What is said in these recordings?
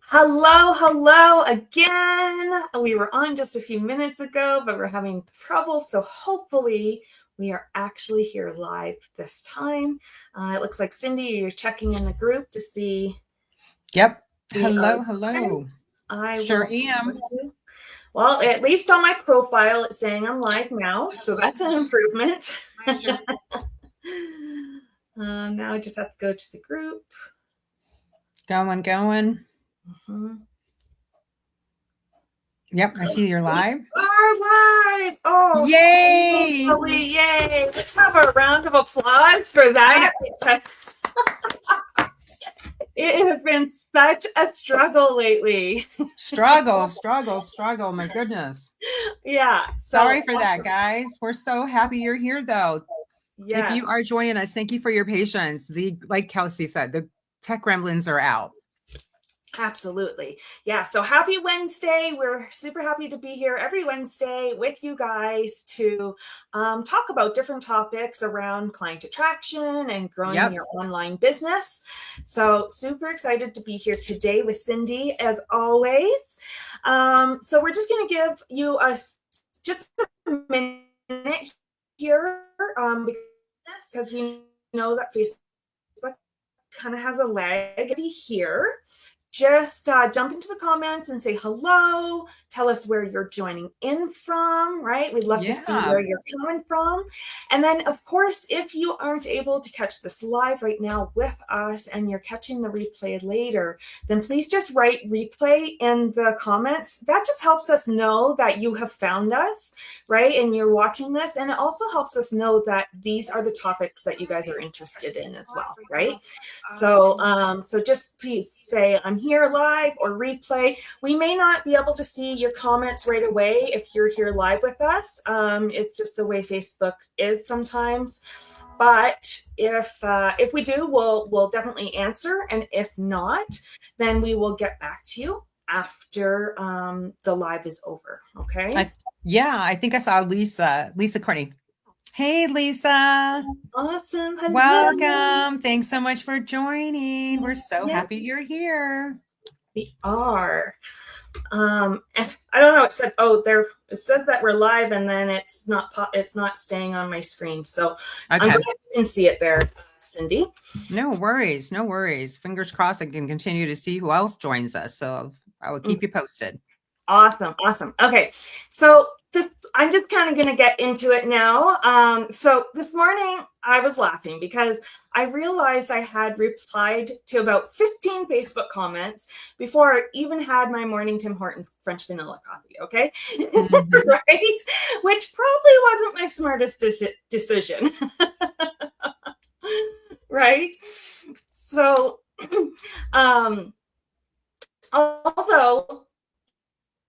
Hello again. We were on just a few minutes ago, but we're having trouble. So hopefully we are actually here live this time. It looks like Cindy, you're checking in the group to see. Yep. Hello. I sure am. Well, at least on my profile, it's saying I'm live now. So that's an improvement. Now I just have to go to the group. Going. Mm-hmm. Yep, I see you're live. We are live! Oh, yay! Yay! Let's have a round of applause for that. It has been such a struggle lately. Struggle. My goodness. Yeah. Sorry for that, guys. We're so happy you're here, though. Yes. If you are joining us, thank you for your patience. Like Kelsey said, the tech gremlins are out. Absolutely. Yeah. So happy Wednesday. We're super happy to be here every Wednesday with you guys to talk about different topics around client attraction and growing your online business. So super excited to be here today with Cindy, as always. So we're just going to give you just a minute here because we know that Facebook kind of has a lag here. Just jump into the comments and say hello. Tell us where you're joining in from, right? We'd love to see where you're coming from. And then, of course, if you aren't able to catch this live right now with us and you're catching the replay later, then please just write replay in the comments. That just helps us know that you have found us, right? And you're watching this. And it also helps us know that these are the topics that you guys are interested in as well, right? So, so just please say, I'm here live or replay. We may not be able to see your comments right away if you're here live with us. It's just the way Facebook is sometimes. But if we do, we'll definitely answer. And if not, then we will get back to you after the live is over. Okay. I think I saw Lisa Courtney. Hey, Lisa. Awesome. Hello. Welcome. Thanks so much for joining. We're so happy you're here. We are. If, I don't know, it said, it says that we're live and then it's not staying on my screen. So I'm glad you can see it there, Cindy. No worries. Fingers crossed I can continue to see who else joins us. So I will keep you posted. Awesome. Okay. So I'm just kind of going to get into it now. So this morning I was laughing because I realized I had replied to about 15 Facebook comments before I even had my morning Tim Hortons French vanilla coffee. Okay. Mm-hmm. Right. Which probably wasn't my smartest decision. Right. So,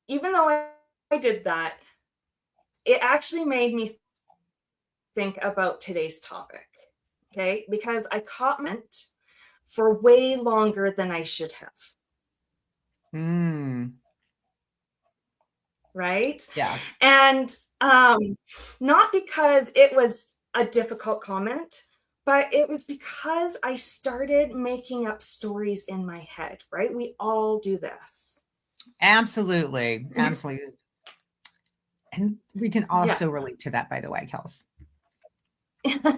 even though I did that, it actually made me think about today's topic, okay? Because I comment for way longer than I should have. Right? Yeah. And not because it was a difficult comment, but it was because I started making up stories in my head, right? We all do this. Absolutely. And we can also relate to that, by the way, Kels.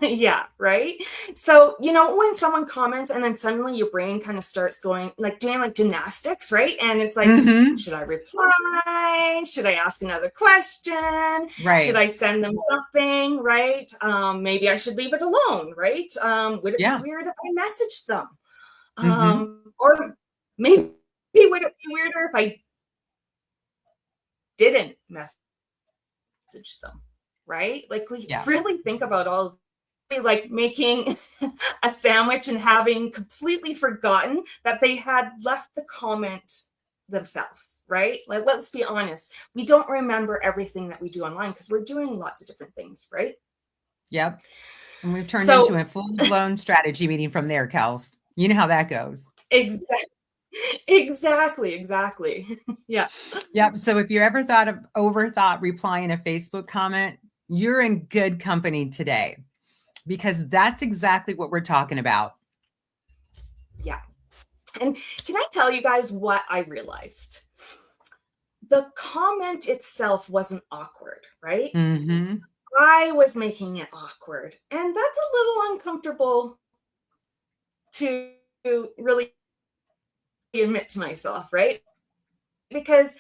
Yeah, right. So, when someone comments and then suddenly your brain kind of starts going, doing gymnastics, right? And it's like, should I reply? Should I ask another question? Right. Should I send them something? Right. Maybe I should leave it alone, right? Would it be weird if I messaged them? Or maybe would it be weirder if I didn't message them, right? We really think about all of making a sandwich and having completely forgotten that they had left the comment themselves, right? Let's be honest. We don't remember everything that we do online because we're doing lots of different things, right? Yep. And we've turned into a full-blown strategy meeting from there, Kels. You know how that goes. Exactly. Yeah. Yep. So if you ever overthought replying a Facebook comment, you're in good company today because that's exactly what we're talking about. Yeah. And can I tell you guys what I realized? The comment itself wasn't awkward, right? Mm-hmm. I was making it awkward. And that's a little uncomfortable to really admit to myself, right? Because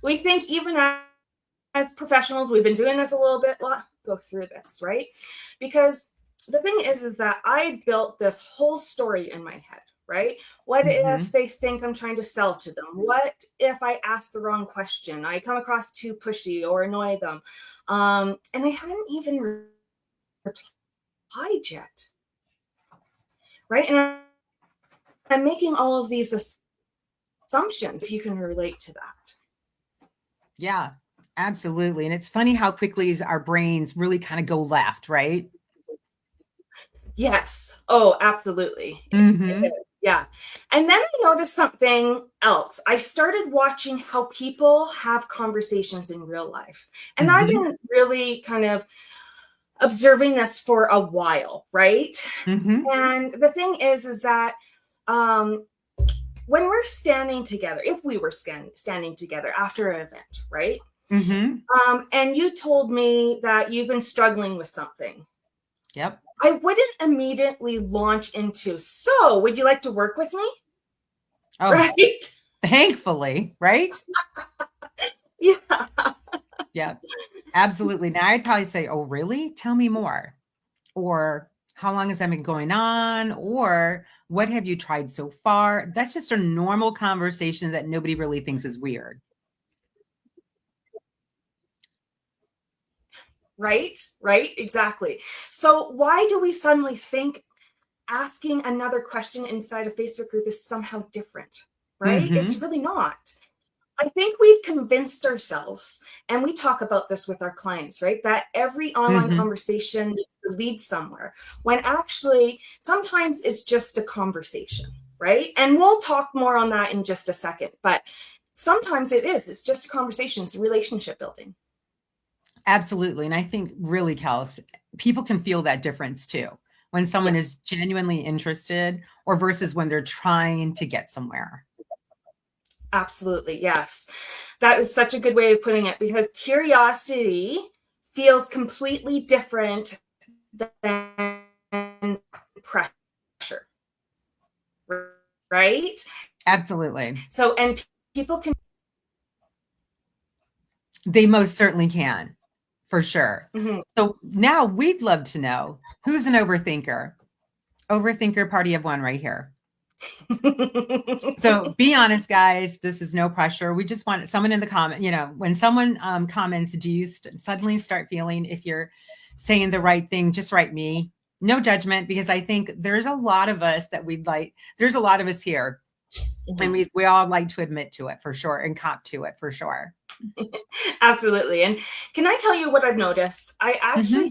we think even as professionals, we've been doing this a little bit, well, go through this, right? Because the thing is that I built this whole story in my head, right? What Mm-hmm. if they think I'm trying to sell to them? What if I ask the wrong question? I come across too pushy or annoy them. And I hadn't even replied yet, right? And I'm making all of these assumptions, if you can relate to that. Yeah, absolutely. And it's funny how quickly our brains really kind of go left, right? Yes. Oh, absolutely. Mm-hmm. Yeah. And then I noticed something else. I started watching how people have conversations in real life. And I've Mm-hmm. been really kind of observing this for a while, right? Mm-hmm. And the thing is that um, when we're standing together, if we were standing together after an event, right? Mm-hmm. And you told me that you've been struggling with something, Yep. I wouldn't immediately launch into, so would you like to work with me? Oh, Right? thankfully, right? Yeah. Yeah, absolutely. Now I'd probably say, oh, really? Tell me more. Or how long has that been going on? Or what have you tried so far? That's just a normal conversation that nobody really thinks is weird. Right? Right? Exactly. So why do we suddenly think asking another question inside a Facebook group is somehow different? Right? It's Mm-hmm. really not. I think we've convinced ourselves, and we talk about this with our clients, right? That every online Mm-hmm. conversation needs to lead somewhere, when actually sometimes it's just a conversation, right? And we'll talk more on that in just a second. But sometimes it's just a conversation, it's relationship building. Absolutely. And I think really, Kels, people can feel that difference too. When someone is Yes, genuinely interested or versus when they're trying to get somewhere. absolutely. Yes. That is such a good way of putting it, because curiosity feels completely different than pressure, right? Absolutely. So, and people can, They most certainly can, for sure. mhm. So now we'd love to know who's an overthinker. Overthinker party of one right here. So be honest, guys. This is no pressure. We just want someone in the comment. You know, when someone comments, do you suddenly start feeling if you're saying the right thing? Just write me. No judgment, because I think there's a lot of us that we'd like. There's a lot of us here, and we all like to admit to it for sure and cop to it for sure. Absolutely. And can I tell you what I've noticed? Mm-hmm.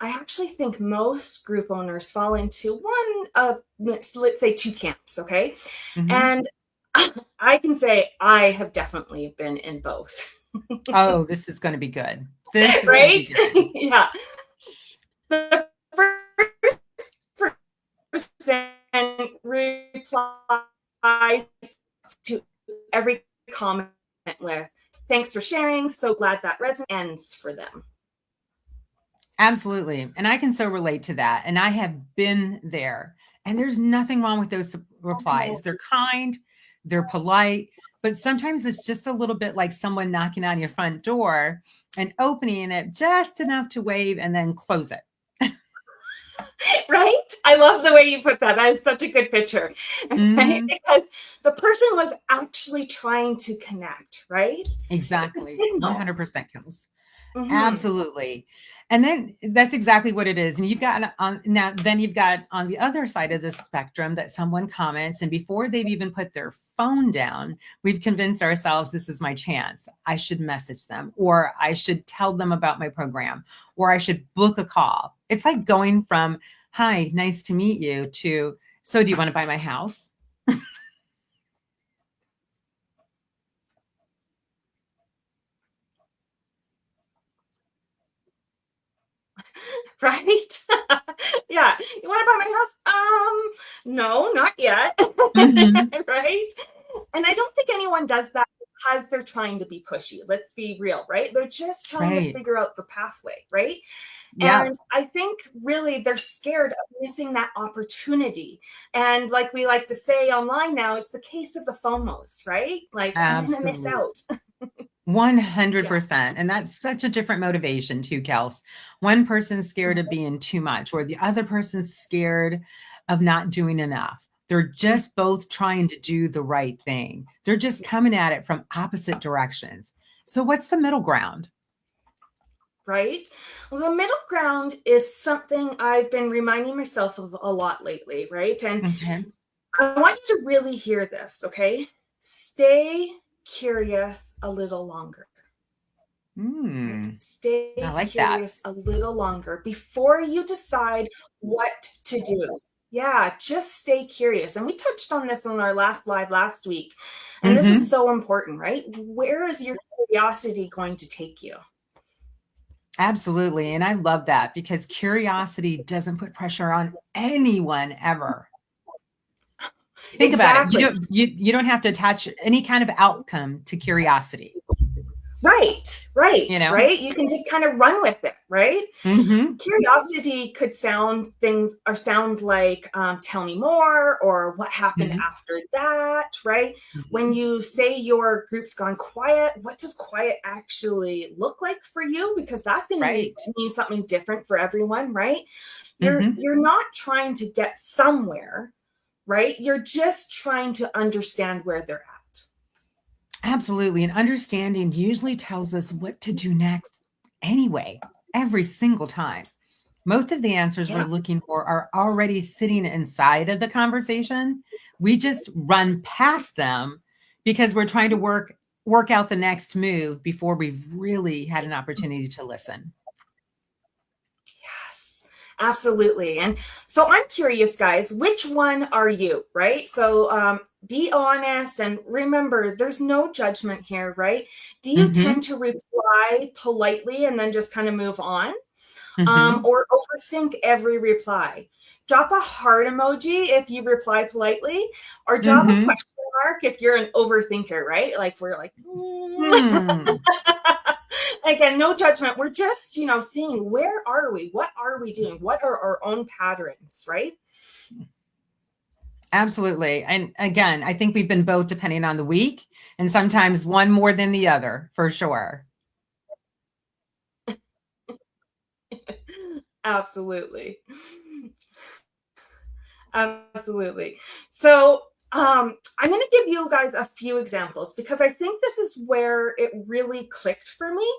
I actually think most group owners fall into one of, let's say, two camps, okay? Mm-hmm. And I can say I have definitely been in both. Oh, this is going to be good. This is going to be Right? good. Yeah. The first percent replies to every comment with, thanks for sharing, so glad that resonates, ends for them. Absolutely. And I can so relate to that. And I have been there. And there's nothing wrong with those replies. They're kind, they're polite, but sometimes it's just a little bit like someone knocking on your front door and opening it just enough to wave and then close it. Right? I love the way you put that. That is such a good picture. Right? Mm-hmm. Because the person was actually trying to connect, right? It's a Exactly. signal. 100% kills. Mm-hmm. Absolutely. And then that's exactly what it is. And you've got on now, then you've got on the other side of the spectrum that someone comments, and before they've even put their phone down, we've convinced ourselves this is my chance. I should message them, or I should tell them about my program, or I should book a call. It's like going from, hi, nice to meet you, to, so do you want to buy my house? Right? Yeah. You want to buy my house? No, not yet. Mhm. Right? And I don't think anyone does that because they're trying to be pushy. Let's be real, right? They're just trying to Right. figure out the pathway, right? Yeah. And I think really they're scared of missing that opportunity. And like we like to say online now, it's the case of the FOMOs, right? Like, I'm going to miss Absolutely. out. 100%. And that's such a different motivation too, Kels. One person's scared of being too much, or the other person's scared of not doing enough. They're just both trying to do the right thing. They're just coming at it from opposite directions. So what's the middle ground? Right? Well, the middle ground is something I've been reminding myself of a lot lately, right? And Okay. I want you to really hear this, okay? Stay curious a little longer. Right? I Stay like that. curious a little longer before you decide what to do. Yeah, just stay curious. And we touched on this on our last live last week. And this is Mhm. so important, right? Where is your curiosity going to take you? Absolutely. And I love that because curiosity doesn't put pressure on anyone ever. Think about it. Exactly. You don't have to attach any kind of outcome to curiosity, Right, you right, know? right. You can just kind of run with it, right? Mhm. Curiosity could sound like, tell me more, or what happened Mhm. after that, right? When Mhm. you say your group's gone quiet, what does quiet actually look like for you? Because that's going to Right. mean something different for everyone, right? Mhm. You're not trying to get somewhere, right? You're just trying to understand where they're at. Absolutely. And understanding usually tells us what to do next anyway, every single time. Most of the answers we're Yeah. looking for are already sitting inside of the conversation. We just run past them because we're trying to work out the next move before we've really had an opportunity to listen. Yes, absolutely. And so I'm curious, guys, which one are you, right? So be honest and remember, there's no judgment here, right? Do you Mhm. tend to reply politely and then just kind of move on? Mhm. Or overthink every reply? Drop a heart emoji if you reply politely, or drop a Mhm. question mark if you're an overthinker, right? Like we're like, Hmm. again, no judgment. We're just, seeing where are we? What are we doing? What are our own patterns, right? Absolutely. And again, I think we've been both depending on the week and sometimes one more than the other, for sure. Absolutely. Absolutely. So I'm going to give you guys a few examples because I think this is where it really clicked for me.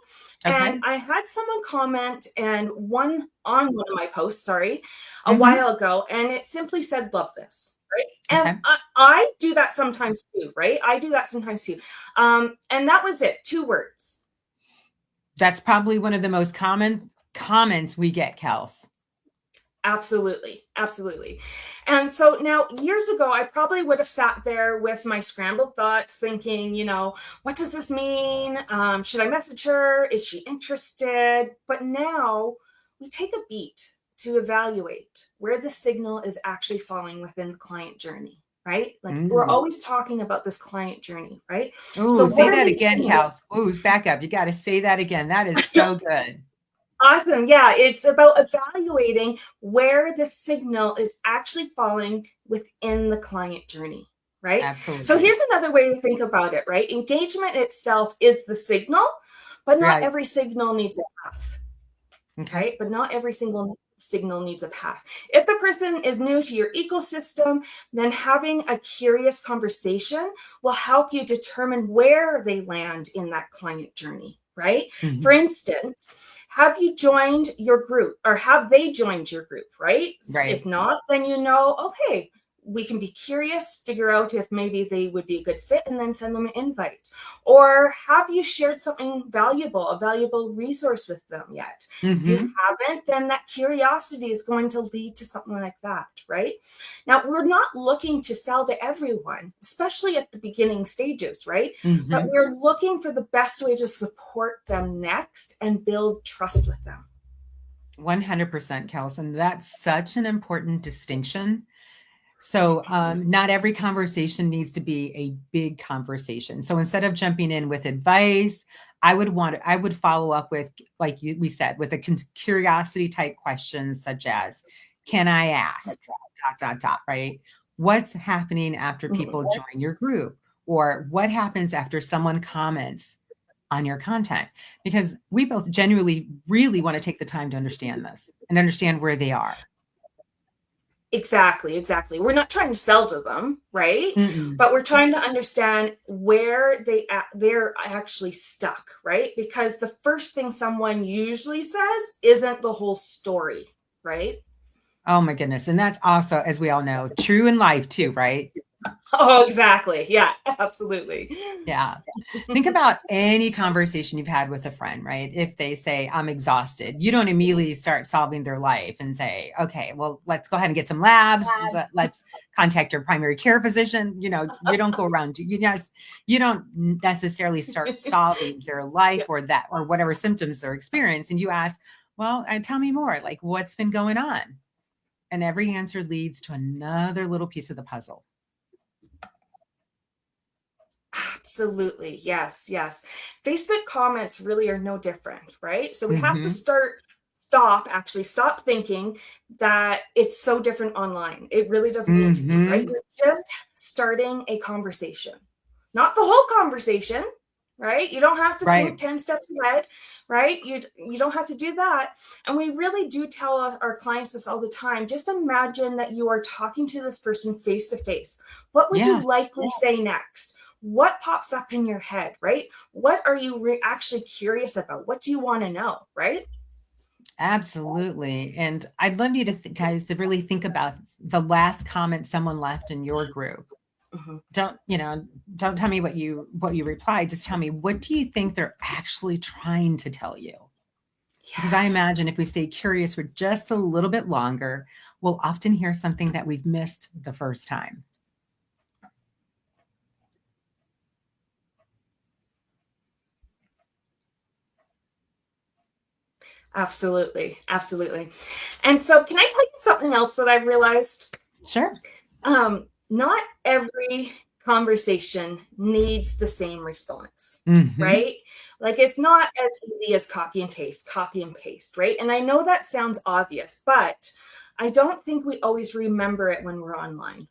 And Okay. I had someone comment and one on one of my posts, sorry, a Mhm. while ago, and it simply said, "Love this." Right. And Okay. I do that sometimes too, right? I do that sometimes too. And that was it, 2 words. That's probably one of the most common comments we get, Kels. Absolutely. Absolutely. And so now, years ago, I probably would have sat there with my scrambled thoughts thinking, what does this mean? Should I message her? Is she interested? But now we take a beat to evaluate where the signal is actually falling within the client journey, right? Like we're Mm. always talking about this client journey, right? Ooh, So say what are that they again, saying? Kels. Ooh, back up. You got to say that again. That is so good. Awesome. Yeah, it's about evaluating where the signal is actually falling within the client journey, right? So Absolutely. here's another way to think about it, right? Engagement itself is the signal, but not Right. every signal needs a path, Okay. right? But not every single signal needs a path. If the person is new to your ecosystem, then having a curious conversation will help you determine where they land in that client journey, right? For Mhm. instance, have you joined your group or have they joined your group, right? If Right. not, then okay, we can be curious, figure out if maybe they would be a good fit, and then send them an invite. Or have you shared something valuable, a valuable resource with them yet? If you Mhm. haven't, then that curiosity is going to lead to something like that, right? Now, we're not looking to sell to everyone, especially at the beginning stages, right? But Mhm. we're looking for the best way to support them next and build trust with them. 100%, Kels. And that's such an important distinction. So not every conversation needs to be a big conversation. So instead of jumping in with advice, I would follow up with, like we said, with a curiosity type questions such as, can I ask, ... right? What's happening after people join your group? Or what happens after someone comments on your content? Because we both genuinely really want to take the time to understand this and understand where they are. Exactly, exactly. We're not trying to sell to them, right? Mm-mm. But we're trying to understand where they're actually stuck, right? Because the first thing someone usually says isn't the whole story, right? Oh my goodness. And that's also, as we all know, true in life too, right? Oh, exactly. Yeah, absolutely. Yeah. Think about any conversation you've had with a friend, right? If they say, I'm exhausted, you don't immediately start solving their life and say, okay, well, let's go ahead and get some labs. Let's contact your primary care physician. You know, you don't go around, you don't necessarily start solving their life or whatever symptoms they're experiencing. You ask, well, tell me more, like what's been going on? And every answer leads to another little piece of the puzzle. Absolutely. Yes, yes. Facebook comments really are no different, right? So we have to stop thinking that it's so different online. It really doesn't need to be, right? You're just starting a conversation, not the whole conversation, right? You don't have to think 10 steps ahead, right? You don't have to do that. And we really do tell our clients this all the time. Just imagine that you are talking to this person face to face. What would you likely say next? What pops up in your head, right? What are you actually curious about? What do you want to know, right? Absolutely. And I'd love you to guys to really think about the last comment someone left in your group. Don't tell me what you replied. Just tell me, what do you think they're actually trying to tell you? Because I imagine if we stay curious for just a little bit longer, we'll often hear something that we've missed the first time. Absolutely. Absolutely. And so can I tell you something else that I've realized? Sure. Not every conversation needs the same response, right? Like it's not as easy as copy and paste, right? And I know that sounds obvious, but I don't think we always remember it when we're online.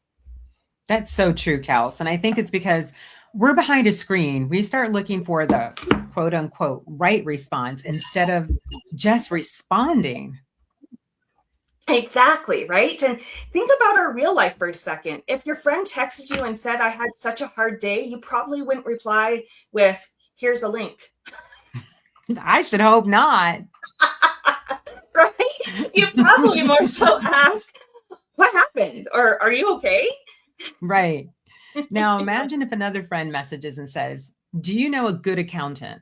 That's so true, Kels. And I think it's because we're behind a screen. We start looking for the quote unquote right response instead of just responding. Exactly, right? And think about our real life for a second. If your friend texted you and said, I had such a hard day, you probably wouldn't reply with, here's a link. I should hope not. Right? You probably more so ask, what happened? Or are you okay? Right. Now, imagine if another friend messages and says, do you know a good accountant?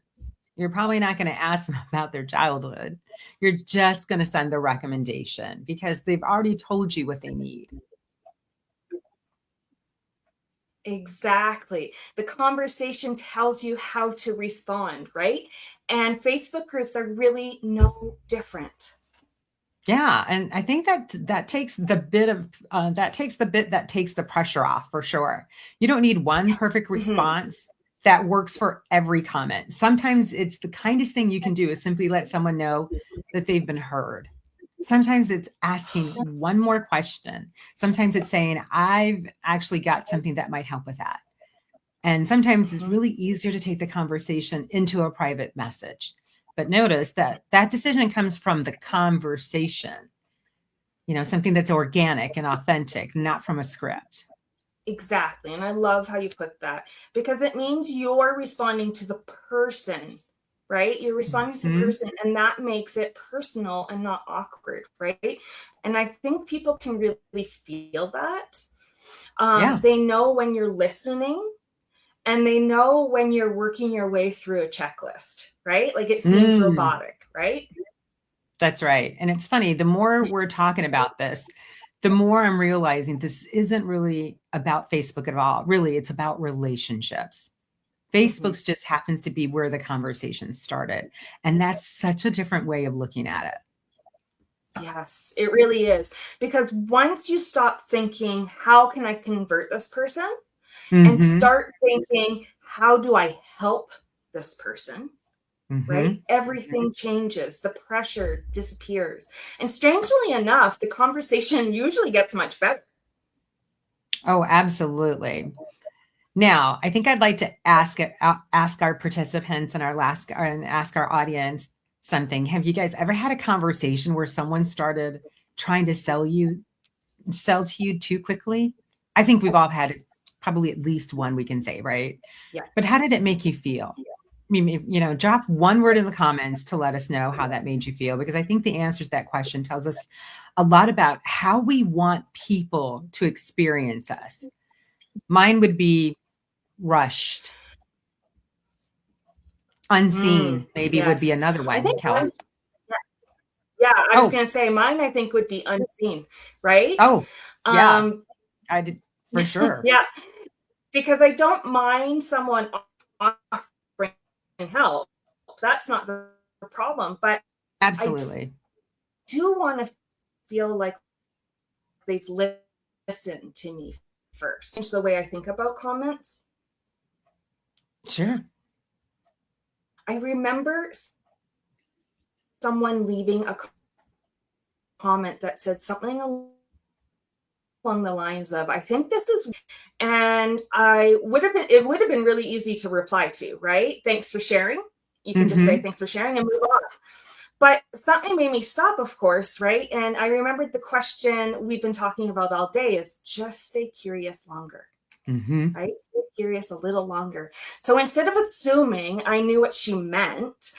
You're probably not going to ask them about their childhood. You're just going to send the recommendation because they've already told you what they need. Exactly. The conversation tells you how to respond, right? And Facebook groups are really no different. Yeah, and I think that takes the pressure off for sure. You don't need one perfect response that works for every comment. Sometimes it's the kindest thing you can do is simply let someone know that they've been heard. Sometimes it's asking one more question. Sometimes it's saying, I've actually got something that might help with that. And sometimes it's really easier to take the conversation into a private message. But notice that decision comes from the conversation, something that's organic and authentic, not from a script. Exactly. And I love how you put that because it means you're responding to the person, right? You're responding to the person and that makes it personal and not awkward, right? And I think people can really feel that. They know when you're listening and they know when you're working your way through a checklist, right? Like it seems robotic, right? That's right. And it's funny, the more we're talking about this, the more I'm realizing this isn't really about Facebook at all. Really, it's about relationships. Facebook's just happens to be where the conversation started. And that's such a different way of looking at it. Yes, it really is. Because once you stop thinking, how can I convert this person? And Mm-hmm. start thinking, how do I help this person? Mm-hmm. Right? Everything changes, the pressure disappears. And strangely enough, the conversation usually gets much better. Oh, absolutely. Now, I think I'd like to ask our participants and ask our audience something. Have you guys ever had a conversation where someone started trying to sell to you too quickly? I think we've all had probably at least one, we can say, right? Yeah. But how did it make you feel? I mean, drop one word in the comments to let us know how that made you feel, because I think the answer to that question tells us a lot about how we want people to experience us. Mine would be rushed. Unseen, maybe would be Yes. another I one, think Kels. yeah, I was Oh, going to say mine, I think would be unseen, right? oh, yeah, Um, I did for sure. yeah, because I don't mind someone offering help. That's not the problem, but I Absolutely. do want to feel like they've listened to me first. Change the way I think about comments. Sure. I remember someone leaving a comment that said something along the lines of, I think this is, and it would have been really easy to reply to, right? Thanks for sharing. You can just say Mm-hmm. thanks for sharing and move on. But something made me stop, of course, right? And I remembered the question we've been talking about all day is just stay curious longer, Mm-hmm. right? Stay curious a little longer. So instead of assuming I knew what she meant,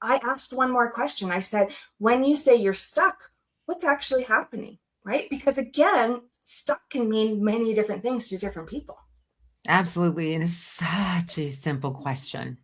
I asked one more question. I said, when you say you're stuck, what's actually happening, right? Because again, stuck can mean many different things to different people. Absolutely. And it's such a simple question.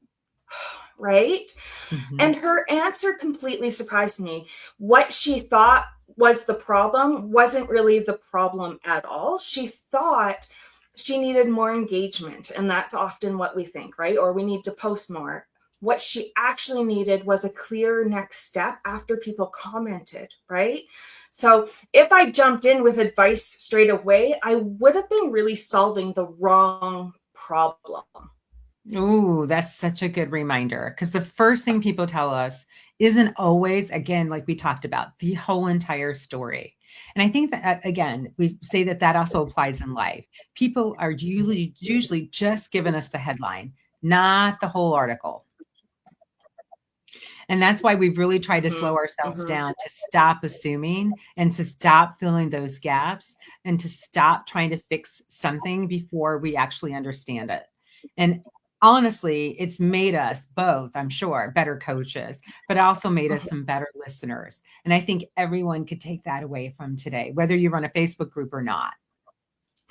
Right? Mm-hmm. And her answer completely surprised me. What she thought was the problem wasn't really the problem at all. She thought she needed more engagement. And that's often what we think, right? Or we need to post more. What she actually needed was a clear next step after people commented, right? So if I jumped in with advice straight away, I would have been really solving the wrong problem. Ooh, that's such a good reminder, because the first thing people tell us isn't always, again, like we talked about, the whole entire story. And I think that, again, we say that also applies in life. People are usually just giving us the headline, not the whole article. And that's why we've really tried to slow ourselves down, to stop assuming and to stop filling those gaps and to stop trying to fix something before we actually understand it. And honestly, it's made us both, I'm sure, better coaches, but also made us some better listeners. And I think everyone could take that away from today, whether you run a Facebook group or not.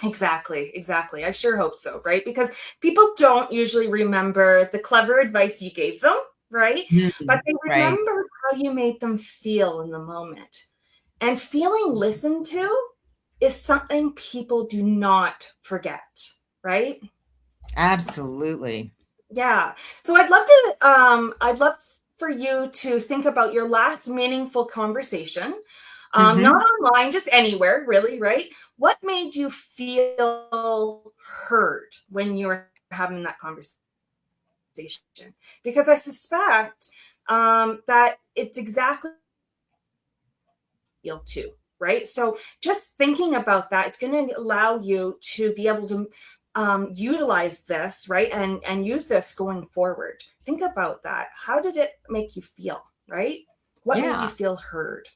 Exactly. I sure hope so, right? Because people don't usually remember the clever advice you gave them, right? But they Right. remember how you made them feel in the moment. And feeling listened to is something people do not forget, right? Absolutely. Yeah. So I'd love for you to think about your last meaningful conversation. Not online, just anywhere, really, right? What made you feel heard when you were having that conversation? Because I suspect that it's exactly feel too, right? So just thinking about that, it's going to allow you to be able to utilize this, right? And use this going forward. Think about that. How did it make you feel, right? What made you Yeah. feel heard?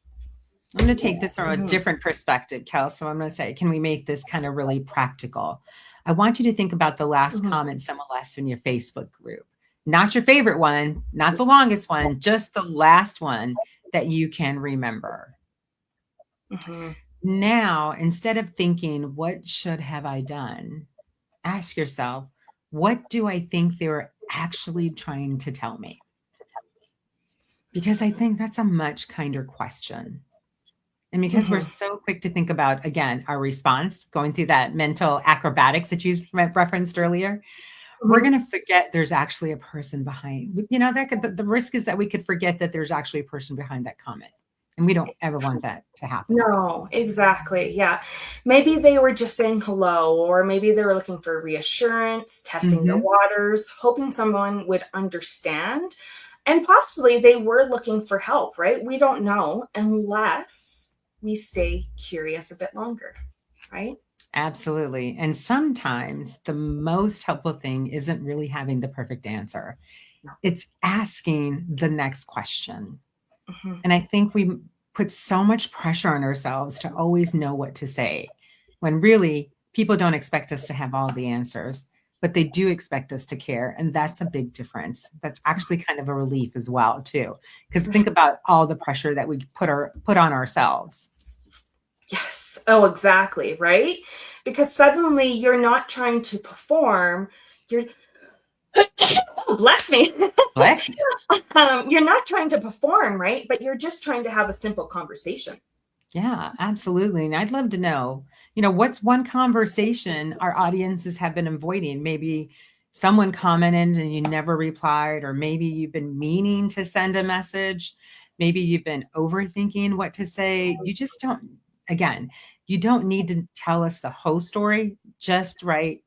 I'm going to take this from a different perspective, Kel. So I'm going to say, can we make this kind of really practical? I want you to think about the last comment someone left in your Facebook group. Not your favorite one, not the longest one, just the last one that you can remember. Now, instead of thinking, what should have I done? Ask yourself, what do I think they were actually trying to tell me? Because I think that's a much kinder question. And because we're so quick to think about, again, our response, going through that mental acrobatics that you referenced earlier, we're going to forget there's actually a person behind, that the risk is that we could forget that there's actually a person behind that comment. And we don't ever want that to happen. No, exactly. Yeah. Maybe they were just saying hello, or maybe they were looking for reassurance, testing the waters, hoping someone would understand. And possibly they were looking for help, right? We don't know unless we stay curious a bit longer, right? Absolutely. And sometimes the most helpful thing isn't really having the perfect answer. It's asking the next question. And I think we put so much pressure on ourselves to always know what to say, when really people don't expect us to have all the answers, but they do expect us to care. And that's a big difference. That's actually kind of a relief as well, too. Because think about all the pressure that we put on ourselves. Yes. Oh, exactly. Right. Because suddenly you're not trying to perform. You're, oh, bless me. Bless you. You're not trying to perform, right? But you're just trying to have a simple conversation. Yeah, absolutely. And I'd love to know, what's one conversation our audiences have been avoiding? Maybe someone commented and you never replied, or maybe you've been meaning to send a message. Maybe you've been overthinking what to say. You just don't, again, you don't need to tell us the whole story, just write,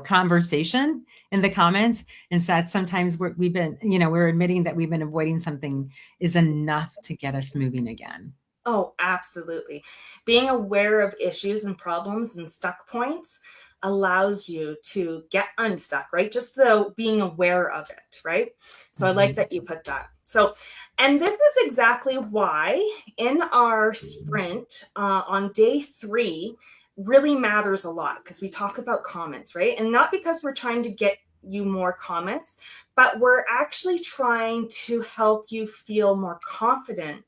conversation in the comments. And so sometimes we've been, we're admitting that we've been avoiding something is enough to get us moving again. Oh, absolutely. Being aware of issues and problems and stuck points allows you to get unstuck, right? Just the being aware of it, right? So I like that you put that. So, and this is exactly why in our sprint on day 3 really matters a lot, because we talk about comments, right? And not because we're trying to get you more comments, but we're actually trying to help you feel more confident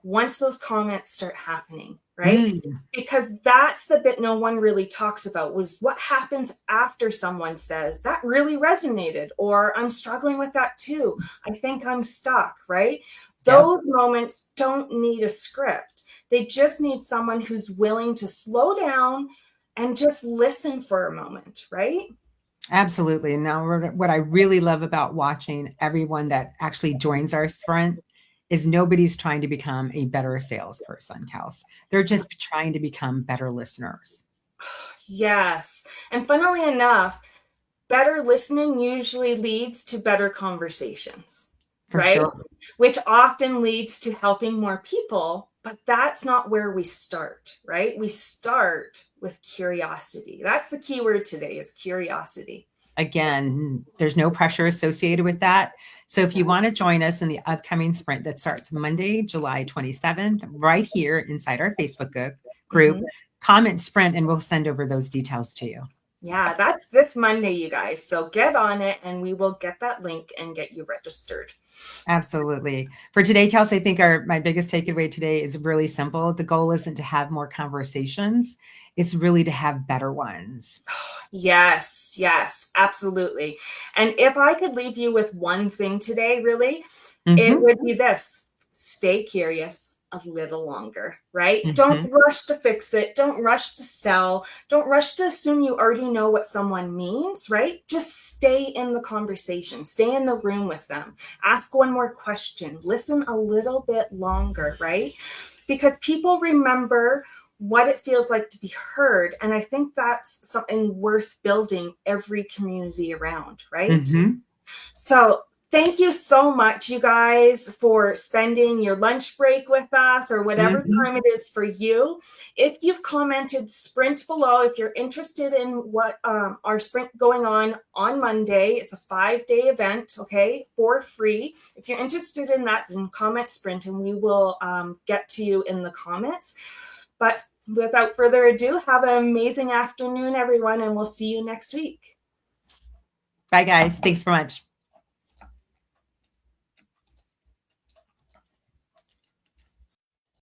once those comments start happening, right? Because that's the bit no one really talks about, was what happens after someone says, that really resonated, or I'm struggling with that too. I think I'm stuck, right? Those moments don't need a script. They just need someone who's willing to slow down and just listen for a moment, right? Absolutely. And now what I really love about watching everyone that actually joins our sprint is nobody's trying to become a better salesperson, Kels. They're just trying to become better listeners. Yes. And funnily enough, better listening usually leads to better conversations, right? Sure. Which often leads to helping more people, but that's not where we start, right? We start with curiosity. That's the key word today, is curiosity. Again, there's no pressure associated with that. So if you want to join us in the upcoming sprint that starts Monday, July 27th, right here inside our Facebook group, comment sprint and we'll send over those details to you. Yeah, that's this Monday, you guys. So get on it and we will get that link and get you registered. Absolutely. For today, Kelsey, I think my biggest takeaway today is really simple. The goal isn't to have more conversations. It's really to have better ones. Yes, yes, absolutely. And if I could leave you with one thing today, really, it would be this: stay curious a little longer, right? Don't rush to fix it. Don't rush to sell. Don't rush to assume you already know what someone means, right? Just stay in the conversation. Stay in the room with them. Ask one more question. Listen a little bit longer, right? Because people remember what it feels like to be heard. And I think that's something worth building every community around, right? So thank you so much, you guys, for spending your lunch break with us, or whatever time it is for you. If you've commented, sprint below. If you're interested in what our sprint going on Monday, it's a 5-day event, okay, for free. If you're interested in that, then comment sprint and we will get to you in the comments. But without further ado, have an amazing afternoon, everyone, and we'll see you next week. Bye, guys. Thanks so much.